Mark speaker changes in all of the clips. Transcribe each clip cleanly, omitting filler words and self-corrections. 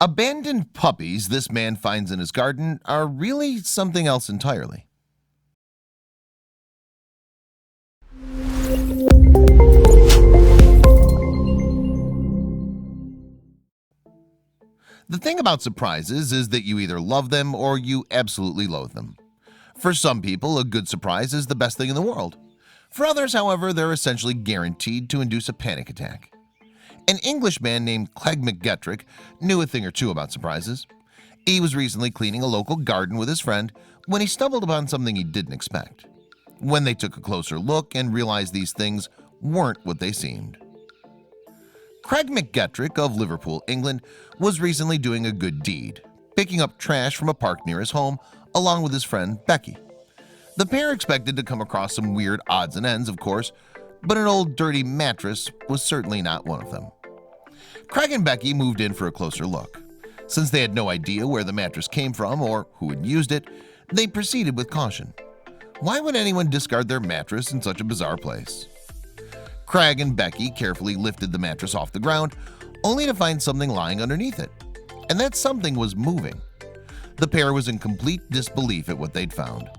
Speaker 1: Abandoned puppies this man finds in his garden are really something else entirely. The thing about surprises is that you either love them or you absolutely loathe them. For some people, a good surprise is the best thing in the world. For others, however, they're essentially guaranteed to induce a panic attack. An Englishman named Craig McGettrick knew a thing or two about surprises. He was recently cleaning a local garden with his friend when he stumbled upon something he didn't expect. When they took a closer look and realized these things weren't what they seemed. Craig McGettrick of Liverpool, England, was recently doing a good deed, picking up trash from a park near his home along with his friend Becky. The pair expected to come across some weird odds and ends, of course, but an old dirty mattress was certainly not one of them. Craig and Becky moved in for a closer look. Since they had no idea where the mattress came from or who had used it, they proceeded with caution. Why would anyone discard their mattress in such a bizarre place? Craig and Becky carefully lifted the mattress off the ground, only to find something lying underneath it. And that something was moving. The pair was in complete disbelief at what they'd found.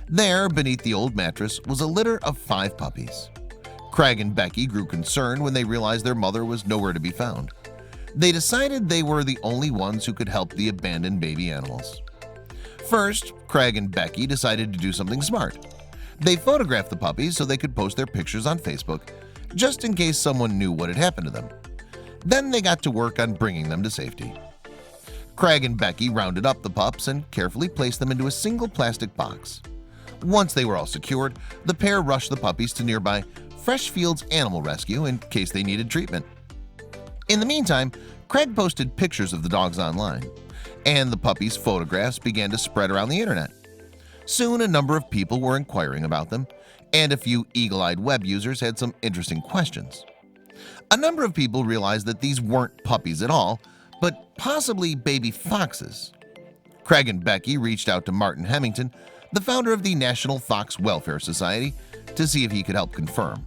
Speaker 1: There, beneath the old mattress, was a litter of 5 puppies. Craig and Becky grew concerned when they realized their mother was nowhere to be found. They decided they were the only ones who could help the abandoned baby animals. First, Craig and Becky decided to do something smart. They photographed the puppies so they could post their pictures on Facebook, just in case someone knew what had happened to them. Then they got to work on bringing them to safety. Craig and Becky rounded up the pups and carefully placed them into a single plastic box. Once they were all secured, the pair rushed the puppies to nearby Freshfields Animal Rescue in case they needed treatment. In the meantime, Craig posted pictures of the dogs online, and the puppies' photographs began to spread around the internet. Soon a number of people were inquiring about them, and a few eagle-eyed web users had some interesting questions. A number of people realized that these weren't puppies at all, but possibly baby foxes. Craig and Becky reached out to Martin Hemington, the founder of the National Fox Welfare Society, to see if he could help confirm.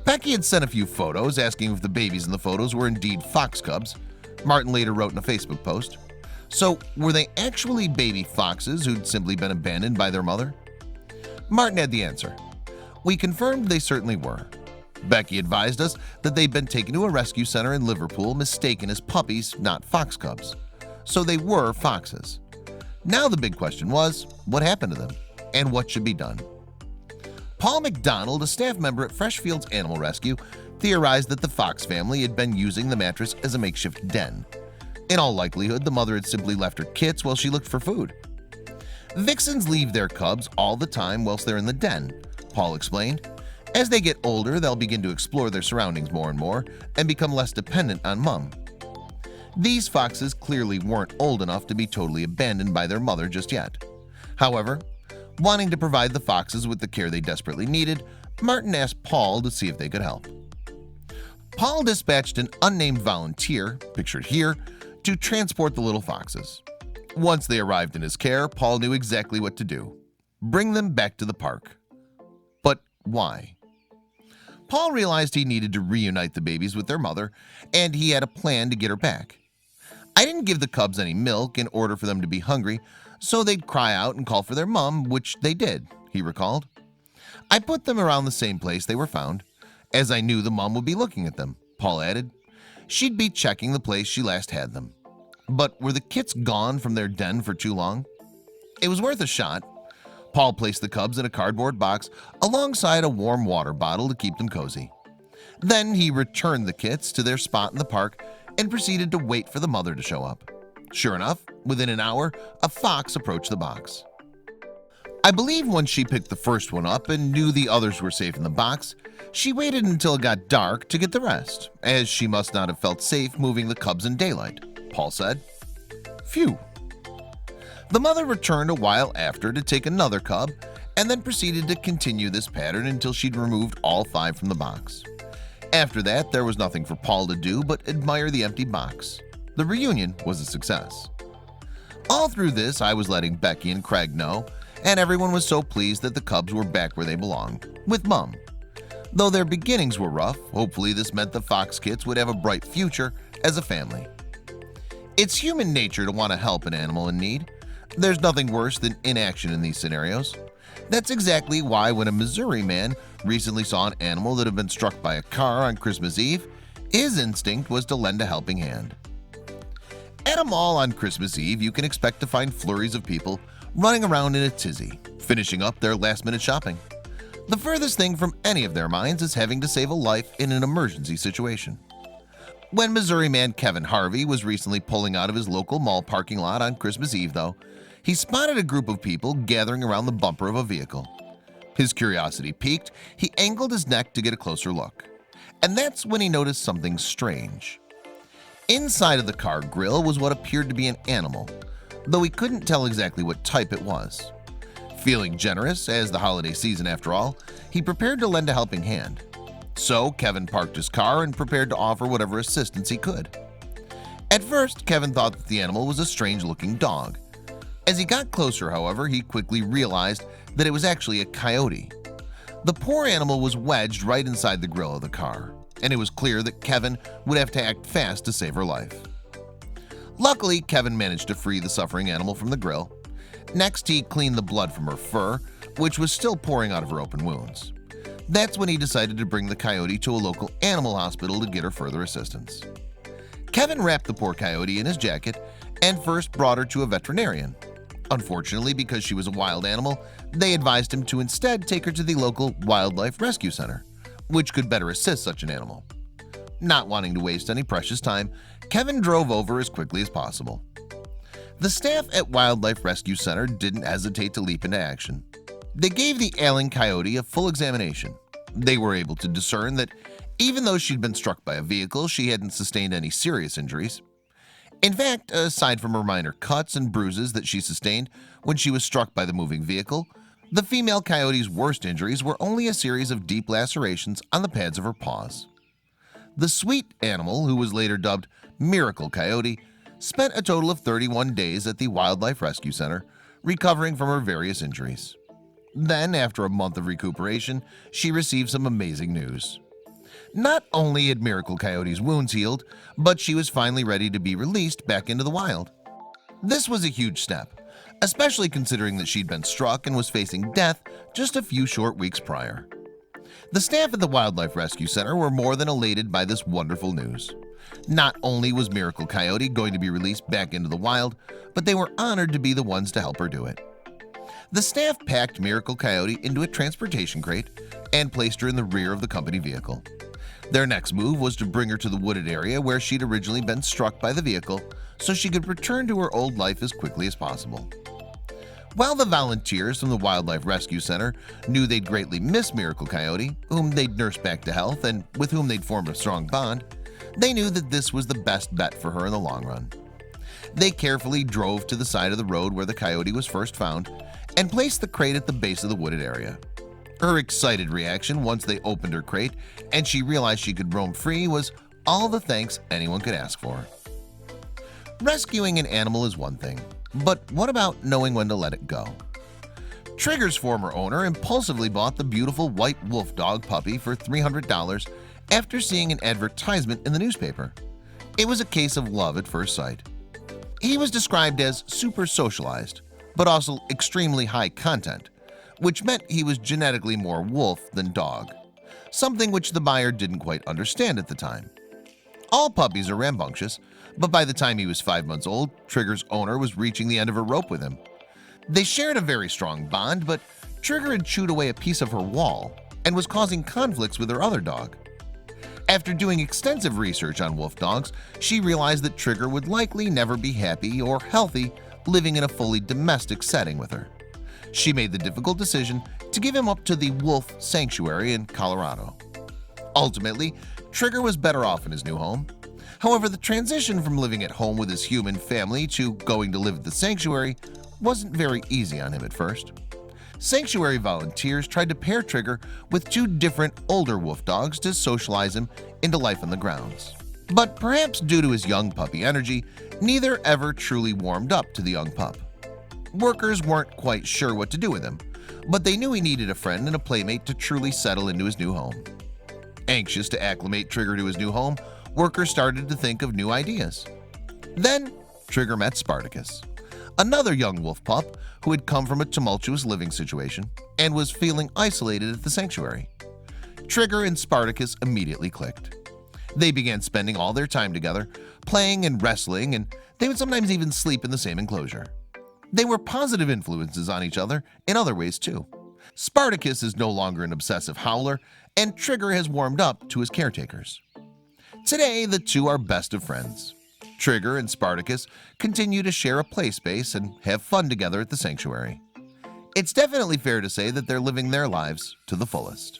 Speaker 1: Becky had sent a few photos asking if the babies in the photos were indeed fox cubs. Martin later wrote in a Facebook post, "So were they actually baby foxes who'd simply been abandoned by their mother?" Martin had the answer. "We confirmed they certainly were." Becky advised us that they'd been taken to a rescue center in Liverpool mistaken as puppies, not fox cubs. So they were foxes. Now the big question was, what happened to them and what should be done? Paul McDonald, a staff member at Freshfields Animal Rescue, theorized that the fox family had been using the mattress as a makeshift den. In all likelihood, the mother had simply left her kits while she looked for food. "Vixens leave their cubs all the time whilst they're in the den," Paul explained. "As they get older, they'll begin to explore their surroundings more and more and become less dependent on mom." These foxes clearly weren't old enough to be totally abandoned by their mother just yet. However, wanting to provide the foxes with the care they desperately needed, Martin asked Paul to see if they could help. Paul dispatched an unnamed volunteer, pictured here, to transport the little foxes. Once they arrived in his care, Paul knew exactly what to do: bring them back to the park. But why? Paul realized he needed to reunite the babies with their mother, and he had a plan to get her back. "I didn't give the cubs any milk in order for them to be hungry, so they'd cry out and call for their mom, which they did," he recalled. "I put them around the same place they were found, as I knew the mom would be looking at them," Paul added. "She'd be checking the place she last had them." But were the kits gone from their den for too long? It was worth a shot. Paul placed the cubs in a cardboard box alongside a warm water bottle to keep them cozy. Then he returned the kits to their spot in the park and proceeded to wait for the mother to show up. Sure enough, within an hour, a fox approached the box. I believe once she picked the first one up and knew the others were safe in the box, she waited until it got dark to get the rest, as she must not have felt safe moving the cubs in daylight, Paul said. Phew. The mother returned a while after to take another cub and then proceeded to continue this pattern until she'd removed all 5 from the box. After that, there was nothing for Paul to do but admire the empty box. The reunion was a success. All through this, I was letting Becky and Craig know, and everyone was so pleased that the cubs were back where they belonged, with Mom. Though their beginnings were rough, hopefully this meant the fox kits would have a bright future as a family. It's human nature to want to help an animal in need. There's nothing worse than inaction in these scenarios. That's exactly why when a Missouri man recently saw an animal that had been struck by a car on Christmas Eve, his instinct was to lend a helping hand. At a mall on Christmas Eve, you can expect to find flurries of people running around in a tizzy, finishing up their last-minute shopping. The furthest thing from any of their minds is having to save a life in an emergency situation. When Missouri man Kevin Harvey was recently pulling out of his local mall parking lot on Christmas Eve, though, he spotted a group of people gathering around the bumper of a vehicle. His curiosity piqued, he angled his neck to get a closer look. And that's when he noticed something strange. Inside of the car grill was what appeared to be an animal, though he couldn't tell exactly what type it was. Feeling generous, as the holiday season after all, he prepared to lend a helping hand. So Kevin parked his car and prepared to offer whatever assistance he could. At first, Kevin thought that the animal was a strange-looking dog. As he got closer, however, he quickly realized that it was actually a coyote. The poor animal was wedged right inside the grill of the car, and it was clear that Kevin would have to act fast to save her life. Luckily, Kevin managed to free the suffering animal from the grill. Next, he cleaned the blood from her fur, which was still pouring out of her open wounds. That's when he decided to bring the coyote to a local animal hospital to get her further assistance. Kevin wrapped the poor coyote in his jacket and first brought her to a veterinarian. Unfortunately, because she was a wild animal, they advised him to instead take her to the local wildlife rescue center, which could better assist such an animal. Not wanting to waste any precious time, Kevin drove over as quickly as possible. The staff at Wildlife Rescue Center didn't hesitate to leap into action. They gave the ailing coyote a full examination. They were able to discern that even though she'd been struck by a vehicle, she hadn't sustained any serious injuries. In fact, aside from her minor cuts and bruises that she sustained when she was struck by the moving vehicle, the female coyote's worst injuries were only a series of deep lacerations on the pads of her paws. The sweet animal, who was later dubbed Miracle Coyote, spent a total of 31 days at the Wildlife Rescue Center, recovering from her various injuries. Then, after a month of recuperation, she received some amazing news. Not only had Miracle Coyote's wounds healed, but she was finally ready to be released back into the wild. This was a huge step, especially considering that she'd been struck and was facing death just a few short weeks prior. The staff at the Wildlife Rescue Center were more than elated by this wonderful news. Not only was Miracle Coyote going to be released back into the wild, but they were honored to be the ones to help her do it. The staff packed Miracle Coyote into a transportation crate and placed her in the rear of the company vehicle. Their next move was to bring her to the wooded area where she'd originally been struck by the vehicle so she could return to her old life as quickly as possible. While the volunteers from the Wildlife Rescue Center knew they'd greatly miss Miracle Coyote, whom they'd nursed back to health and with whom they'd formed a strong bond, they knew that this was the best bet for her in the long run. They carefully drove to the side of the road where the coyote was first found and placed the crate at the base of the wooded area. Her excited reaction once they opened her crate and she realized she could roam free was all the thanks anyone could ask for. Rescuing an animal is one thing, but what about knowing when to let it go? Trigger's former owner impulsively bought the beautiful white wolf dog puppy for $300 after seeing an advertisement in the newspaper. It was a case of love at first sight. He was described as super socialized, but also extremely high content, which meant he was genetically more wolf than dog, something which the buyer didn't quite understand at the time. All puppies are rambunctious, but by the time he was 5 months old, Trigger's owner was reaching the end of her rope with him. They shared a very strong bond, but Trigger had chewed away a piece of her wall and was causing conflicts with her other dog. After doing extensive research on wolf dogs, she realized that Trigger would likely never be happy or healthy living in a fully domestic setting with her. She made the difficult decision to give him up to the wolf sanctuary in Colorado. Ultimately, Trigger was better off in his new home. However, the transition from living at home with his human family to going to live at the sanctuary wasn't very easy on him at first. Sanctuary volunteers tried to pair Trigger with 2 different older wolf dogs to socialize him into life on the grounds. But perhaps due to his young puppy energy, neither ever truly warmed up to the young pup. Workers weren't quite sure what to do with him, but they knew he needed a friend and a playmate to truly settle into his new home. Anxious to acclimate Trigger to his new home, workers started to think of new ideas. Then Trigger met Spartacus, another young wolf pup who had come from a tumultuous living situation and was feeling isolated at the sanctuary. Trigger and Spartacus immediately clicked. They began spending all their time together, playing and wrestling, and they would sometimes even sleep in the same enclosure. They were positive influences on each other in other ways too. Spartacus is no longer an obsessive howler, and Trigger has warmed up to his caretakers. Today, the two are best of friends. Trigger and Spartacus continue to share a play space and have fun together at the sanctuary. It's definitely fair to say that they're living their lives to the fullest.